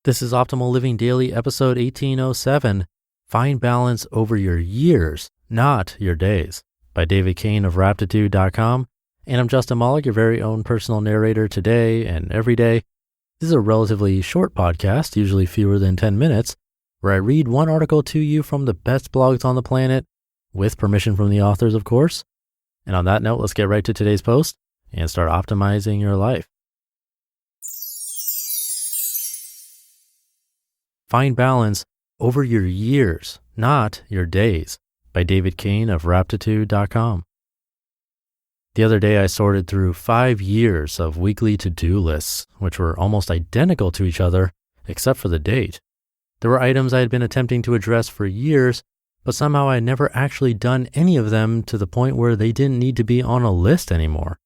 This is Optimal Living Daily, episode 1807, Find Balance Over Your Years, Not Your Days, by Cain of Raptitude.com. And I'm Justin Mollick, your very own personal narrator today and every day. This is a relatively short podcast, usually fewer than 10 minutes, where I read one article to you from the best blogs on the planet, with permission from the authors, of course. And on that note, let's get right to today's post and start optimizing your life. Find balance over your years, not your days, by Cain of Raptitude.com. The other day, I sorted through 5 years of weekly to-do lists, which were almost identical to each other, except for the date. There were items I had been attempting to address for years, but somehow I had never actually done any of them to the point where they didn't need to be on a list anymore.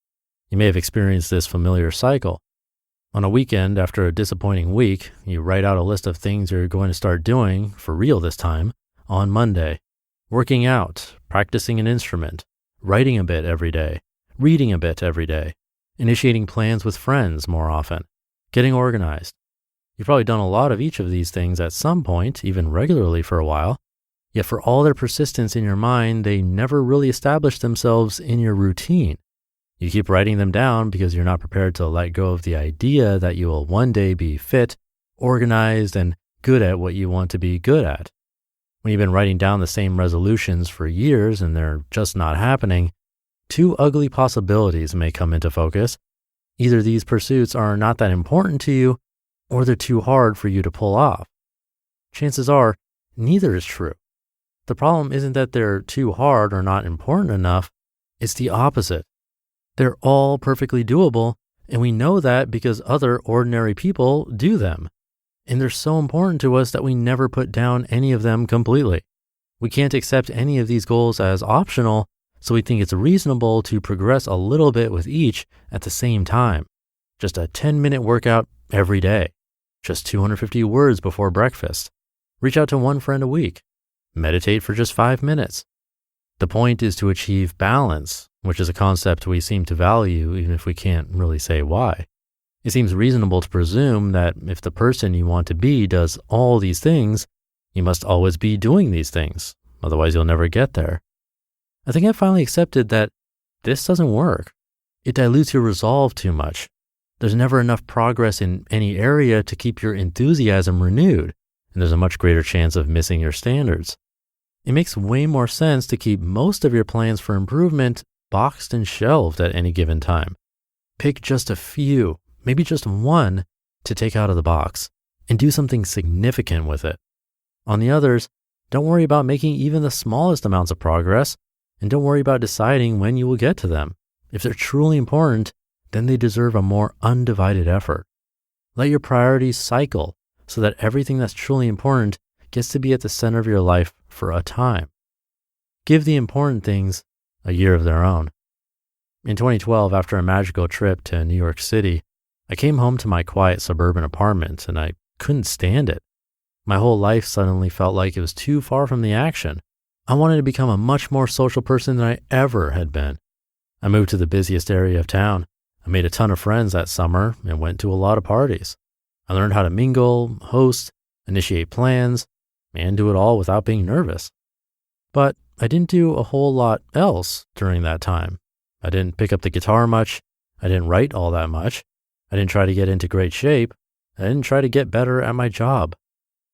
You may have experienced this familiar cycle. On a weekend, after a disappointing week, you write out a list of things you're going to start doing, for real this time, on Monday. Working out, practicing an instrument, writing a bit every day, reading a bit every day, initiating plans with friends more often, getting organized. You've probably done a lot of each of these things at some point, even regularly for a while, yet for all their persistence in your mind, they never really established themselves in your routine. You keep writing them down because you're not prepared to let go of the idea that you will one day be fit, organized, and good at what you want to be good at. When you've been writing down the same resolutions for years and they're just not happening, two ugly possibilities may come into focus. Either these pursuits are not that important to you, or they're too hard for you to pull off. Chances are, neither is true. The problem isn't that they're too hard or not important enough, it's the opposite. They're all perfectly doable, and we know that because other ordinary people do them. And they're so important to us that we never put down any of them completely. We can't accept any of these goals as optional, so we think it's reasonable to progress a little bit with each at the same time. Just a 10-minute workout every day. Just 250 words before breakfast. Reach out to one friend a week. Meditate for just 5 minutes. The point is to achieve balance, which is a concept we seem to value even if we can't really say why. It seems reasonable to presume that if the person you want to be does all these things, you must always be doing these things. Otherwise, you'll never get there. I think I finally accepted that this doesn't work. It dilutes your resolve too much. There's never enough progress in any area to keep your enthusiasm renewed, and there's a much greater chance of missing your standards. It makes way more sense to keep most of your plans for improvement boxed and shelved at any given time. Pick just a few, maybe just one, to take out of the box and do something significant with it. On the others, don't worry about making even the smallest amounts of progress, and don't worry about deciding when you will get to them. If they're truly important, then they deserve a more undivided effort. Let your priorities cycle so that everything that's truly important gets to be at the center of your life for a time. Give the important things a year of their own. In 2012, after a magical trip to New York City, I came home to my quiet suburban apartment and I couldn't stand it. My whole life suddenly felt like it was too far from the action. I wanted to become a much more social person than I ever had been. I moved to the busiest area of town. I made a ton of friends that summer and went to a lot of parties. I learned how to mingle, host, initiate plans, and do it all without being nervous. But I didn't do a whole lot else during that time. I didn't pick up the guitar much. I didn't write all that much. I didn't try to get into great shape. I didn't try to get better at my job.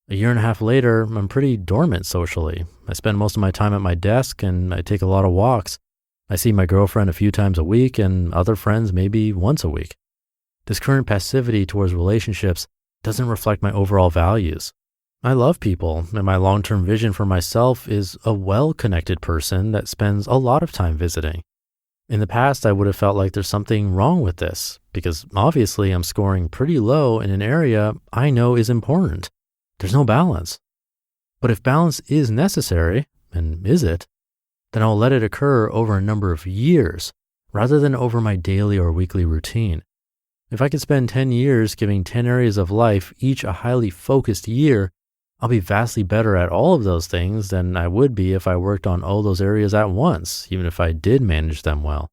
A year and a half later, I'm pretty dormant socially. I spend most of my time at my desk and I take a lot of walks. I see my girlfriend a few times a week and other friends maybe once a week. This current passivity towards relationships doesn't reflect my overall values. I love people, and my long-term vision for myself is a well-connected person that spends a lot of time visiting. In the past, I would have felt like there's something wrong with this, because obviously I'm scoring pretty low in an area I know is important. There's no balance. But if balance is necessary, and is it, then I'll let it occur over a number of years, rather than over my daily or weekly routine. If I could spend 10 years giving 10 areas of life each a highly focused year, I'll be vastly better at all of those things than I would be if I worked on all those areas at once, even if I did manage them well.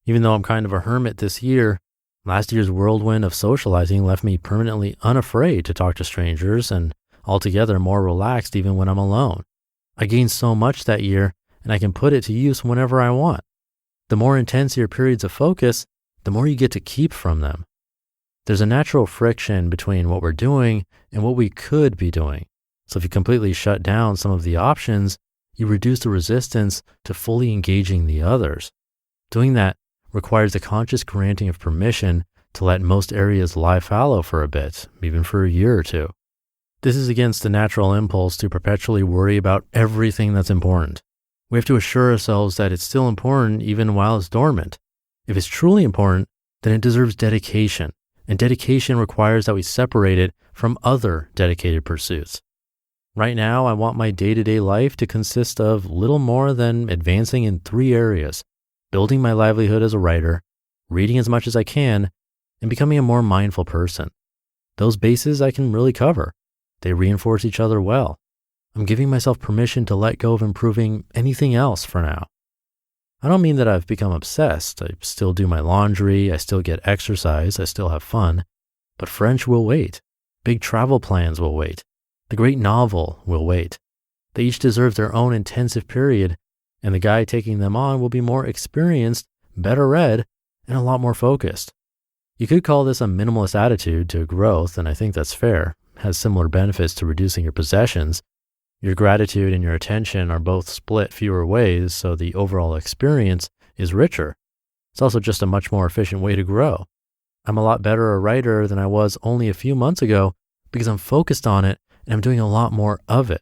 Even though I'm kind of a hermit this year, Last year's whirlwind of socializing left me permanently unafraid to talk to strangers and altogether more relaxed even when I'm alone. I gained so much that year, and I can put it to use whenever I want. The more intense your periods of focus, the more you get to keep from them. There's a natural friction between what we're doing and what we could be doing. So if you completely shut down some of the options, you reduce the resistance to fully engaging the others. Doing that requires the conscious granting of permission to let most areas lie fallow for a bit, even for a year or two. This is against the natural impulse to perpetually worry about everything that's important. We have to assure ourselves that it's still important even while it's dormant. If it's truly important, then it deserves dedication, and dedication requires that we separate it from other dedicated pursuits. Right now, I want my day-to-day life to consist of little more than advancing in 3 areas: building my livelihood as a writer, reading as much as I can, and becoming a more mindful person. Those bases I can really cover. They reinforce each other well. I'm giving myself permission to let go of improving anything else for now. I don't mean that I've become obsessed. I still do my laundry, I still get exercise, I still have fun. But French will wait. Big travel plans will wait. The great novel will wait. They each deserve their own intensive period, and the guy taking them on will be more experienced, better read, and a lot more focused. You could call this a minimalist attitude to growth, and I think that's fair. It has similar benefits to reducing your possessions. Your gratitude and your attention are both split fewer ways, so the overall experience is richer. It's also just a much more efficient way to grow. I'm a lot better a writer than I was only a few months ago because I'm focused on it and I'm doing a lot more of it.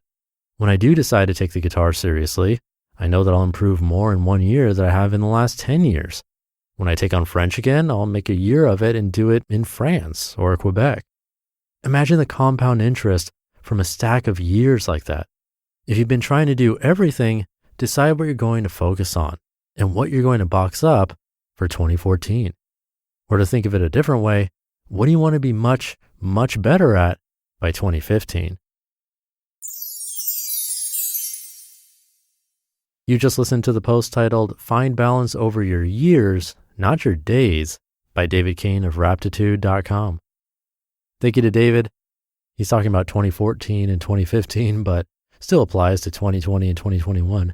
When I do decide to take the guitar seriously, I know that I'll improve more in 1 year than I have in the last 10 years. When I take on French again, I'll make a year of it and do it in France or Quebec. Imagine the compound interest from a stack of years like that. If you've been trying to do everything, decide what you're going to focus on and what you're going to box up for 2014. Or to think of it a different way, what do you want to be much, much better at by 2015? You just listened to the post titled "Find Balance Over Your Years, Not Your Days" by David Cain of Raptitude.com. Thank you to David. He's talking about 2014 and 2015, but still applies to 2020 and 2021.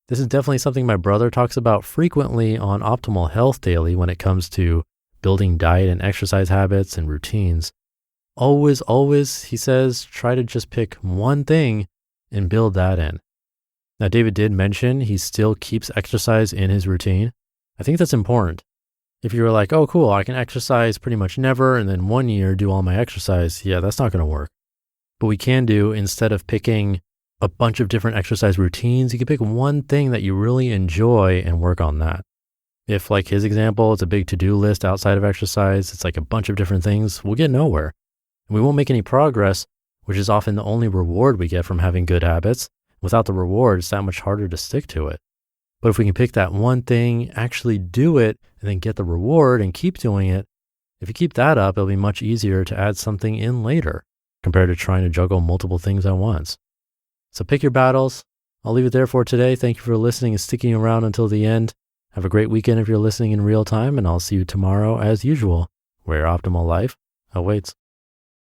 This is definitely something my brother talks about frequently on Optimal Health Daily when it comes to building diet and exercise habits and routines. Always, he says, try to just pick one thing and build that in. Now, David did mention he still keeps exercise in his routine. I think that's important. If you were like, oh, cool, I can exercise pretty much never and then 1 year do all my exercise, yeah, that's not going to work. But we can do, instead of picking a bunch of different exercise routines, you can pick one thing that you really enjoy and work on that. If, like his example, it's a big to-do list outside of exercise, it's like a bunch of different things, we'll get nowhere. And we won't make any progress, which is often the only reward we get from having good habits. Without the reward, it's that much harder to stick to it. But if we can pick that one thing, actually do it, and then get the reward and keep doing it, if you keep that up, it'll be much easier to add something in later compared to trying to juggle multiple things at once. So pick your battles. I'll leave it there for today. Thank you for listening and sticking around until the end. Have a great weekend if you're listening in real time, and I'll see you tomorrow as usual, where your optimal life awaits.